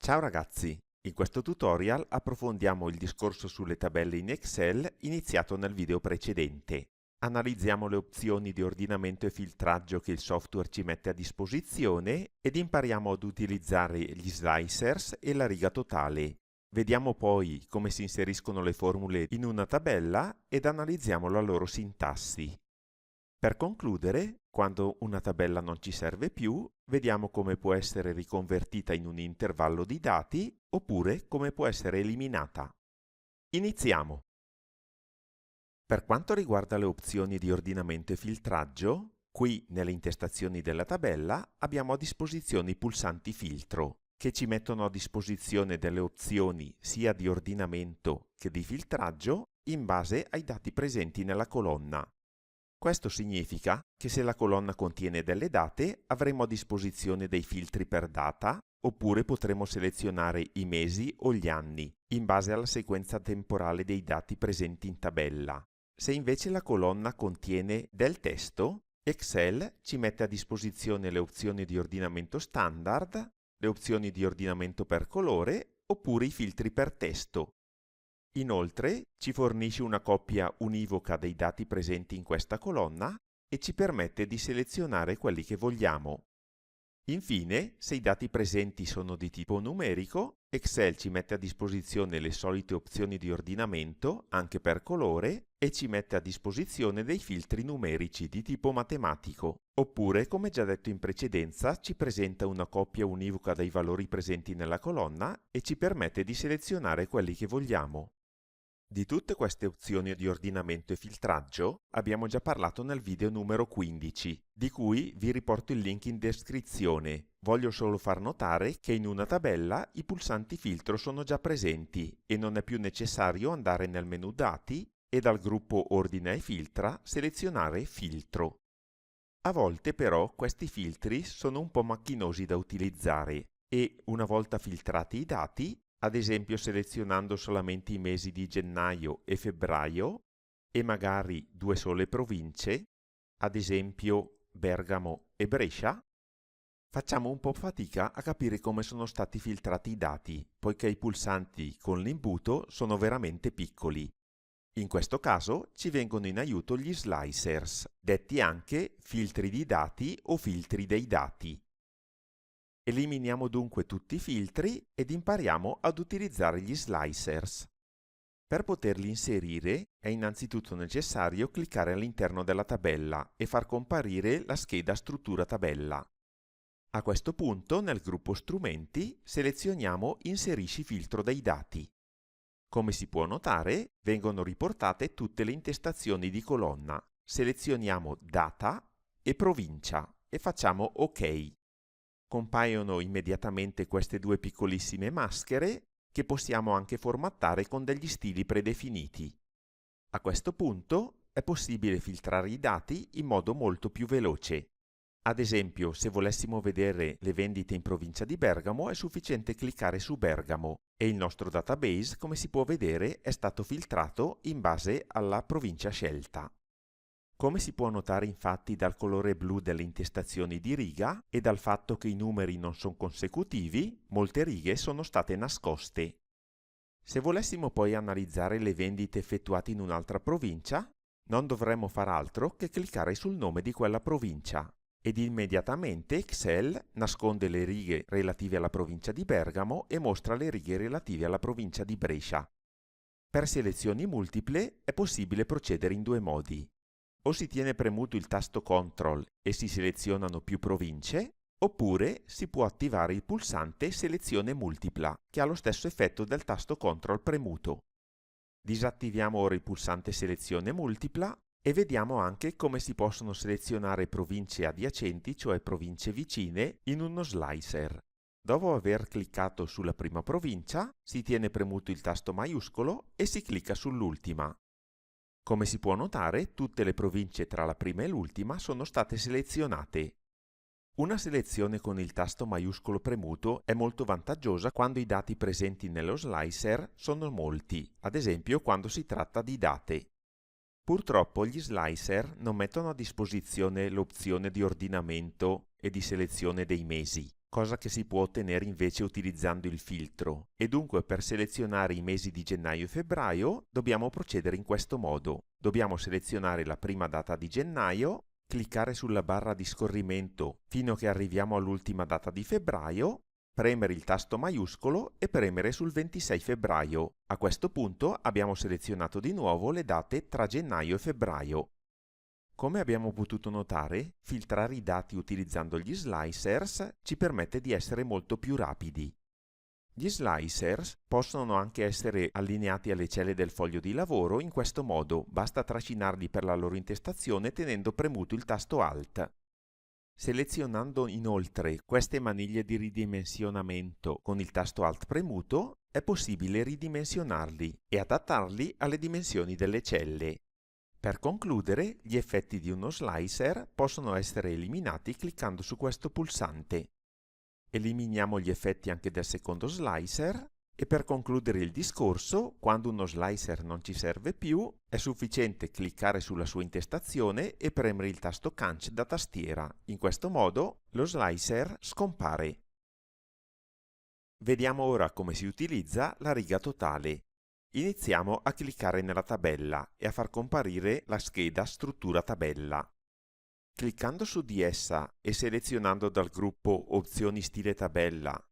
Ciao ragazzi! In questo tutorial approfondiamo il discorso sulle tabelle in Excel iniziato nel video precedente. Analizziamo le opzioni di ordinamento e filtraggio che il software ci mette a disposizione ed impariamo ad utilizzare gli slicers e la riga totale. Vediamo poi come si inseriscono le formule in una tabella ed analizziamo la loro sintassi. Per concludere, quando una tabella non ci serve più, vediamo come può essere riconvertita in un intervallo di dati oppure come può essere eliminata. Iniziamo! Per quanto riguarda le opzioni di ordinamento e filtraggio, qui nelle intestazioni della tabella abbiamo a disposizione i pulsanti filtro, che ci mettono a disposizione delle opzioni sia di ordinamento che di filtraggio in base ai dati presenti nella colonna. Questo significa che se la colonna contiene delle date avremo a disposizione dei filtri per data, oppure potremo selezionare i mesi o gli anni, in base alla sequenza temporale dei dati presenti in tabella. Se invece la colonna contiene del testo, Excel ci mette a disposizione le opzioni di ordinamento standard, le opzioni di ordinamento per colore, oppure i filtri per testo. Inoltre ci fornisce una coppia univoca dei dati presenti in questa colonna e ci permette di selezionare quelli che vogliamo. Infine, se i dati presenti sono di tipo numerico, Excel ci mette a disposizione le solite opzioni di ordinamento, anche per colore, e ci mette a disposizione dei filtri numerici di tipo matematico. Oppure, come già detto in precedenza, ci presenta una coppia univoca dei valori presenti nella colonna e ci permette di selezionare quelli che vogliamo. Di tutte queste opzioni di ordinamento e filtraggio abbiamo già parlato nel video numero 15, di cui vi riporto il link in descrizione. Voglio solo far notare che in una tabella i pulsanti filtro sono già presenti e non è più necessario andare nel menu Dati e dal gruppo Ordina e Filtra selezionare Filtro. A volte però questi filtri sono un po' macchinosi da utilizzare e, una volta filtrati i dati, ad esempio selezionando solamente i mesi di gennaio e febbraio e magari due sole province, ad esempio Bergamo e Brescia, facciamo un po' fatica a capire come sono stati filtrati i dati, poiché i pulsanti con l'imbuto sono veramente piccoli. In questo caso ci vengono in aiuto gli slicers, detti anche filtri di dati o filtri dei dati. Eliminiamo dunque tutti i filtri ed impariamo ad utilizzare gli slicers. Per poterli inserire è innanzitutto necessario cliccare all'interno della tabella e far comparire la scheda Struttura tabella. A questo punto, nel gruppo Strumenti, selezioniamo Inserisci filtro dei dati. Come si può notare, vengono riportate tutte le intestazioni di colonna. Selezioniamo Data e Provincia e facciamo OK. Compaiono immediatamente queste due piccolissime maschere che possiamo anche formattare con degli stili predefiniti. A questo punto è possibile filtrare i dati in modo molto più veloce. Ad esempio, se volessimo vedere le vendite in provincia di Bergamo è sufficiente cliccare su Bergamo e il nostro database, come si può vedere, è stato filtrato in base alla provincia scelta. Come si può notare infatti dal colore blu delle intestazioni di riga e dal fatto che i numeri non sono consecutivi, molte righe sono state nascoste. Se volessimo poi analizzare le vendite effettuate in un'altra provincia, non dovremmo far altro che cliccare sul nome di quella provincia ed immediatamente Excel nasconde le righe relative alla provincia di Bergamo e mostra le righe relative alla provincia di Brescia. Per selezioni multiple è possibile procedere in due modi. O si tiene premuto il tasto CTRL e si selezionano più province, oppure si può attivare il pulsante Selezione multipla, che ha lo stesso effetto del tasto CTRL premuto. Disattiviamo ora il pulsante Selezione multipla e vediamo anche come si possono selezionare province adiacenti, cioè province vicine, in uno slicer. Dopo aver cliccato sulla prima provincia, si tiene premuto il tasto maiuscolo e si clicca sull'ultima. Come si può notare, tutte le province tra la prima e l'ultima sono state selezionate. Una selezione con il tasto maiuscolo premuto è molto vantaggiosa quando i dati presenti nello slicer sono molti, ad esempio quando si tratta di date. Purtroppo gli slicer non mettono a disposizione l'opzione di ordinamento e di selezione dei mesi. cosa che si può ottenere invece utilizzando il filtro, e dunque per selezionare i mesi di gennaio e febbraio dobbiamo procedere in questo modo. Dobbiamo selezionare la prima data di gennaio, cliccare sulla barra di scorrimento fino a che arriviamo all'ultima data di febbraio, premere il tasto maiuscolo e premere sul 26 febbraio. A questo punto abbiamo selezionato di nuovo le date tra gennaio e febbraio. Come abbiamo potuto notare, filtrare i dati utilizzando gli slicers ci permette di essere molto più rapidi. Gli slicers possono anche essere allineati alle celle del foglio di lavoro in questo modo, basta trascinarli per la loro intestazione tenendo premuto il tasto Alt. Selezionando inoltre queste maniglie di ridimensionamento con il tasto Alt premuto, è possibile ridimensionarli e adattarli alle dimensioni delle celle. Per concludere, gli effetti di uno slicer possono essere eliminati cliccando su questo pulsante. Eliminiamo gli effetti anche del secondo slicer e per concludere il discorso, quando uno slicer non ci serve più, è sufficiente cliccare sulla sua intestazione e premere il tasto Canc da tastiera. In questo modo lo slicer scompare. Vediamo ora come si utilizza la riga totale. Iniziamo a cliccare nella tabella e a far comparire la scheda Struttura tabella. Cliccando su di essa e selezionando dal gruppo Opzioni stile tabella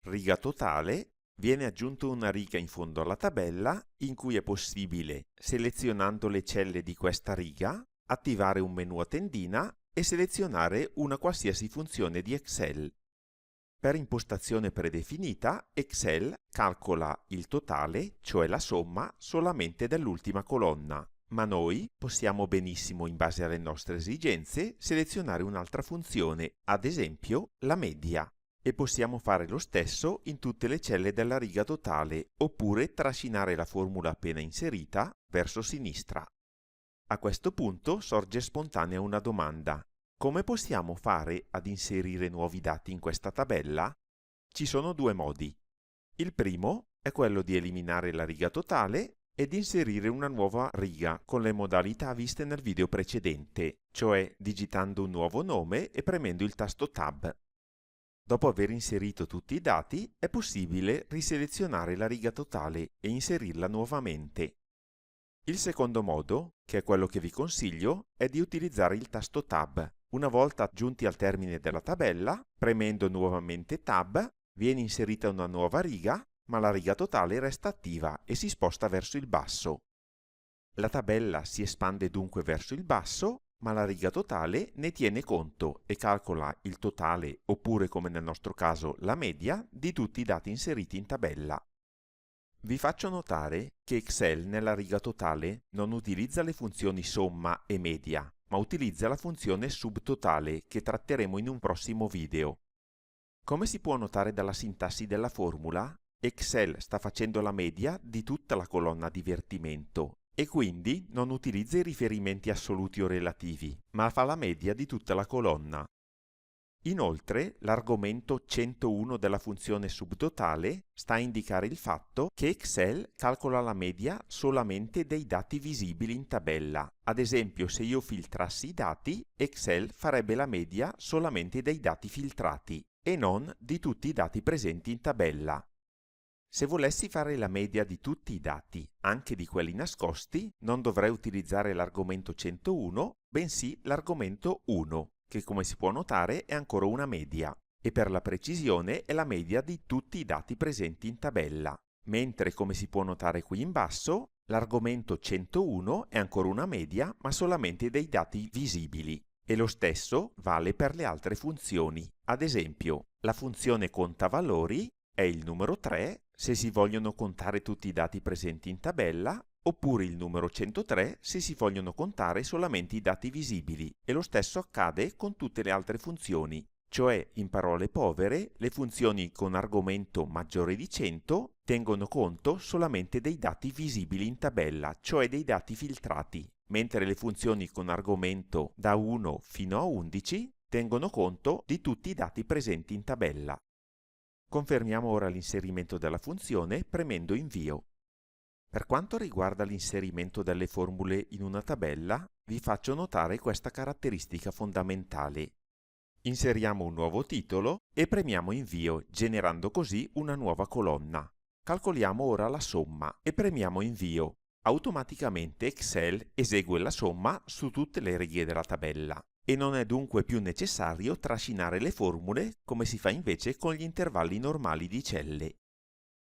Riga totale, viene aggiunta una riga in fondo alla tabella in cui è possibile, selezionando le celle di questa riga, attivare un menu a tendina e selezionare una qualsiasi funzione di Excel. Per impostazione predefinita, Excel calcola il totale, cioè la somma, solamente dell'ultima colonna, ma noi possiamo benissimo, in base alle nostre esigenze, selezionare un'altra funzione, ad esempio la media, e possiamo fare lo stesso in tutte le celle della riga totale, oppure trascinare la formula appena inserita verso sinistra. A questo punto sorge spontanea una domanda. Come possiamo fare ad inserire nuovi dati in questa tabella? Ci sono due modi. Il primo è quello di eliminare la riga totale ed inserire una nuova riga con le modalità viste nel video precedente, cioè digitando un nuovo nome e premendo il tasto Tab. Dopo aver inserito tutti i dati, è possibile riselezionare la riga totale e inserirla nuovamente. Il secondo modo, che è quello che vi consiglio, è di utilizzare il tasto Tab. Una volta giunti al termine della tabella, premendo nuovamente Tab, viene inserita una nuova riga, ma la riga totale resta attiva e si sposta verso il basso. La tabella si espande dunque verso il basso, ma la riga totale ne tiene conto e calcola il totale, oppure come nel nostro caso la media, di tutti i dati inseriti in tabella. Vi faccio notare che Excel nella riga totale non utilizza le funzioni somma e media, ma utilizza la funzione subtotale che tratteremo in un prossimo video. Come si può notare dalla sintassi della formula, Excel sta facendo la media di tutta la colonna divertimento e quindi non utilizza i riferimenti assoluti o relativi, ma fa la media di tutta la colonna. Inoltre, l'argomento 101 della funzione subtotale sta a indicare il fatto che Excel calcola la media solamente dei dati visibili in tabella. Ad esempio, se io filtrassi i dati, Excel farebbe la media solamente dei dati filtrati e non di tutti i dati presenti in tabella. Se volessi fare la media di tutti i dati, anche di quelli nascosti, non dovrei utilizzare l'argomento 101, bensì l'argomento 1. Che come si può notare è ancora una media, e per la precisione è la media di tutti i dati presenti in tabella, mentre come si può notare qui in basso, l'argomento 101 è ancora una media ma solamente dei dati visibili, e lo stesso vale per le altre funzioni. Ad esempio, la funzione conta valori è il numero 3 se si vogliono contare tutti i dati presenti in tabella, oppure il numero 103 se si vogliono contare solamente i dati visibili, e lo stesso accade con tutte le altre funzioni, cioè, in parole povere, le funzioni con argomento maggiore di 100 tengono conto solamente dei dati visibili in tabella, cioè dei dati filtrati, mentre le funzioni con argomento da 1 fino a 11 tengono conto di tutti i dati presenti in tabella. Confermiamo ora l'inserimento della funzione premendo Invio. Per quanto riguarda l'inserimento delle formule in una tabella, vi faccio notare questa caratteristica fondamentale. Inseriamo un nuovo titolo e premiamo Invio, generando così una nuova colonna. Calcoliamo ora la somma e premiamo Invio. Automaticamente Excel esegue la somma su tutte le righe della tabella e non è dunque più necessario trascinare le formule come si fa invece con gli intervalli normali di celle.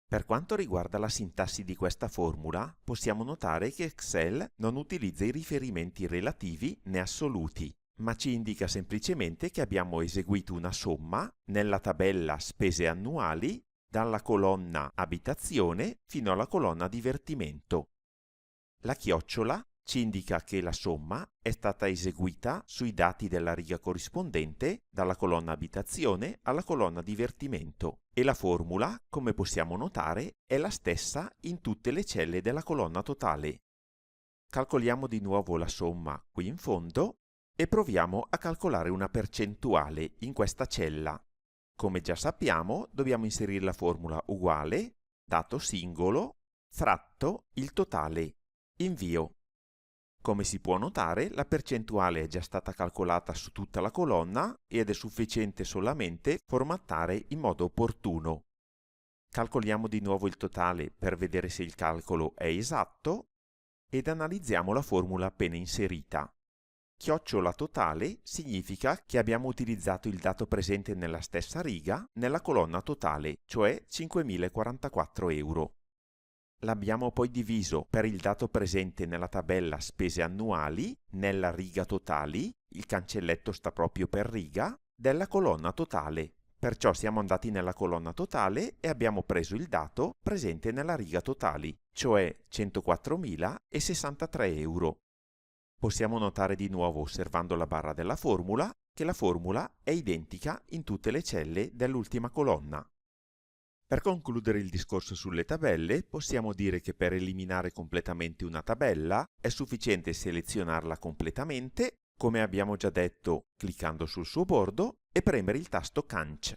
Per quanto riguarda la sintassi di questa formula, possiamo notare che Excel non utilizza i riferimenti relativi né assoluti, ma ci indica semplicemente che abbiamo eseguito una somma nella tabella spese annuali dalla colonna abitazione fino alla colonna divertimento. La chiocciola ci indica che la somma è stata eseguita sui dati della riga corrispondente dalla colonna abitazione alla colonna divertimento e la formula, come possiamo notare, è la stessa in tutte le celle della colonna totale. Calcoliamo di nuovo la somma qui in fondo e proviamo a calcolare una percentuale in questa cella. Come già sappiamo, dobbiamo inserire la formula uguale, dato singolo, fratto il totale. Invio. Come si può notare, la percentuale è già stata calcolata su tutta la colonna ed è sufficiente solamente formattare in modo opportuno. Calcoliamo di nuovo il totale per vedere se il calcolo è esatto ed analizziamo la formula appena inserita. Chiocciola totale significa che abbiamo utilizzato il dato presente nella stessa riga nella colonna totale, cioè 5.044 euro. L'abbiamo poi diviso per il dato presente nella tabella spese annuali, nella riga totali, il cancelletto sta proprio per riga, della colonna totale. Perciò siamo andati nella colonna totale e abbiamo preso il dato presente nella riga totali, cioè 104.063 euro. Possiamo notare di nuovo, osservando la barra della formula, che la formula è identica in tutte le celle dell'ultima colonna. Per concludere il discorso sulle tabelle, possiamo dire che per eliminare completamente una tabella è sufficiente selezionarla completamente, come abbiamo già detto cliccando sul suo bordo, e premere il tasto Canc.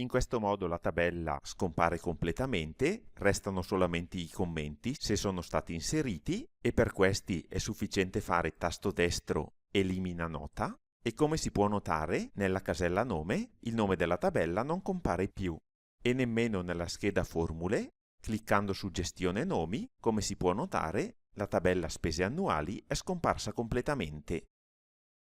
In questo modo la tabella scompare completamente, restano solamente i commenti se sono stati inseriti e per questi è sufficiente fare tasto destro Elimina nota e come si può notare nella casella nome il nome della tabella non compare più e nemmeno nella scheda formule. Cliccando su Gestione nomi, come si può notare, la tabella spese annuali è scomparsa completamente.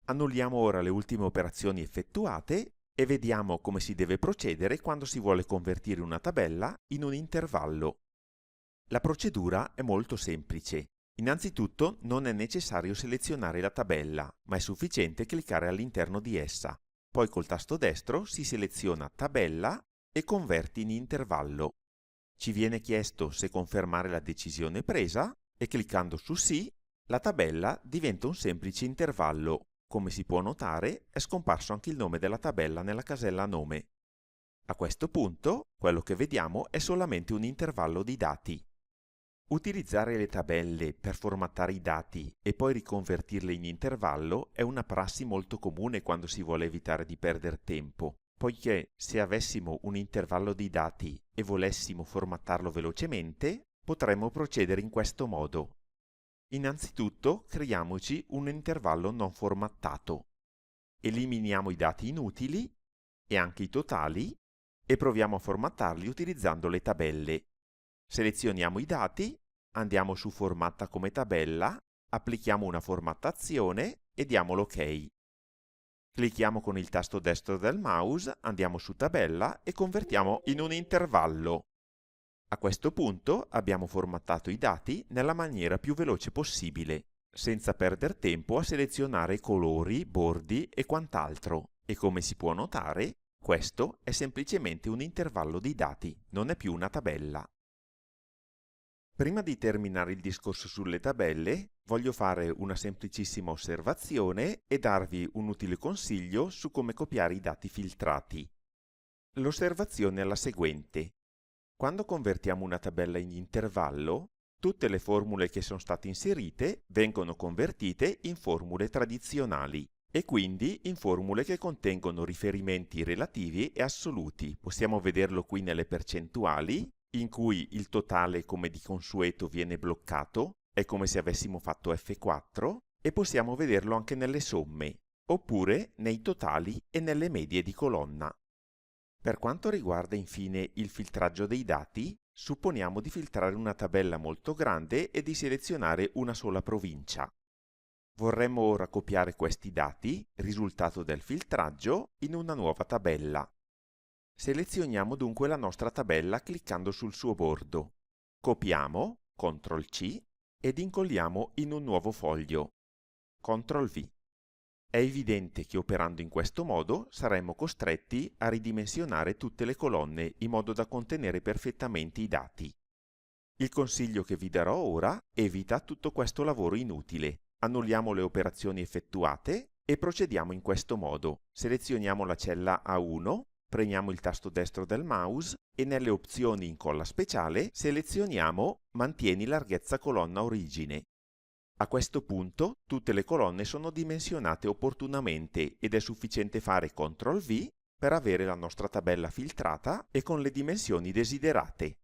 Annulliamo ora le ultime operazioni effettuate e vediamo come si deve procedere quando si vuole convertire una tabella in un intervallo. La procedura è molto semplice. Innanzitutto non è necessario selezionare la tabella, ma è sufficiente cliccare all'interno di essa. Poi col tasto destro si seleziona Tabella e converti in intervallo. Ci viene chiesto se confermare la decisione presa e cliccando su Sì, la tabella diventa un semplice intervallo. Come si può notare, è scomparso anche il nome della tabella nella casella nome. A questo punto, quello che vediamo è solamente un intervallo di dati. Utilizzare le tabelle per formattare i dati e poi riconvertirle in intervallo è una prassi molto comune quando si vuole evitare di perdere tempo, poiché se avessimo un intervallo di dati e volessimo formattarlo velocemente, potremmo procedere in questo modo. Innanzitutto creiamoci un intervallo non formattato. Eliminiamo i dati inutili e anche i totali e proviamo a formattarli utilizzando le tabelle. Selezioniamo i dati, andiamo su Formatta come tabella, applichiamo una formattazione e diamo l'ok. Clicchiamo con il tasto destro del mouse, andiamo su Tabella e convertiamo in un intervallo. A questo punto abbiamo formattato i dati nella maniera più veloce possibile, senza perdere tempo a selezionare colori, bordi e quant'altro. E come si può notare, questo è semplicemente un intervallo di dati, non è più una tabella. Prima di terminare il discorso sulle tabelle, voglio fare una semplicissima osservazione e darvi un utile consiglio su come copiare i dati filtrati. L'osservazione è la seguente. Quando convertiamo una tabella in intervallo, tutte le formule che sono state inserite vengono convertite in formule tradizionali e quindi in formule che contengono riferimenti relativi e assoluti. Possiamo vederlo qui nelle percentuali, in cui il totale come di consueto viene bloccato, è come se avessimo fatto F4, e possiamo vederlo anche nelle somme. oppure nei totali e nelle medie di colonna. Per quanto riguarda infine il filtraggio dei dati, supponiamo di filtrare una tabella molto grande e di selezionare una sola provincia. Vorremmo ora copiare questi dati, risultato del filtraggio, in una nuova tabella. Selezioniamo dunque la nostra tabella cliccando sul suo bordo. Copiamo, CTRL-C, ed incolliamo in un nuovo foglio. CTRL-V. È evidente che operando in questo modo saremmo costretti a ridimensionare tutte le colonne in modo da contenere perfettamente i dati. Il consiglio che vi darò ora evita tutto questo lavoro inutile. Annulliamo le operazioni effettuate e procediamo in questo modo. Selezioniamo la cella A1, premiamo il tasto destro del mouse e nelle opzioni Incolla speciale selezioniamo Mantieni larghezza colonna origine. A questo punto tutte le colonne sono dimensionate opportunamente ed è sufficiente fare CTRL-V per avere la nostra tabella filtrata e con le dimensioni desiderate.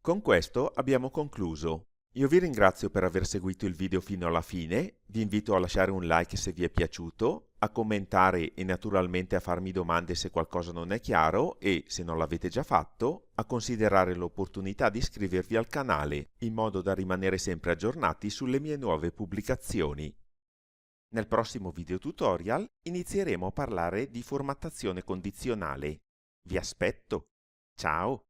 Con questo abbiamo concluso. Io vi ringrazio per aver seguito il video fino alla fine, vi invito a lasciare un like se vi è piaciuto, a commentare e naturalmente a farmi domande se qualcosa non è chiaro e, se non l'avete già fatto, a considerare l'opportunità di iscrivervi al canale, in modo da rimanere sempre aggiornati sulle mie nuove pubblicazioni. Nel prossimo video tutorial inizieremo a parlare di formattazione condizionale. Vi aspetto! Ciao!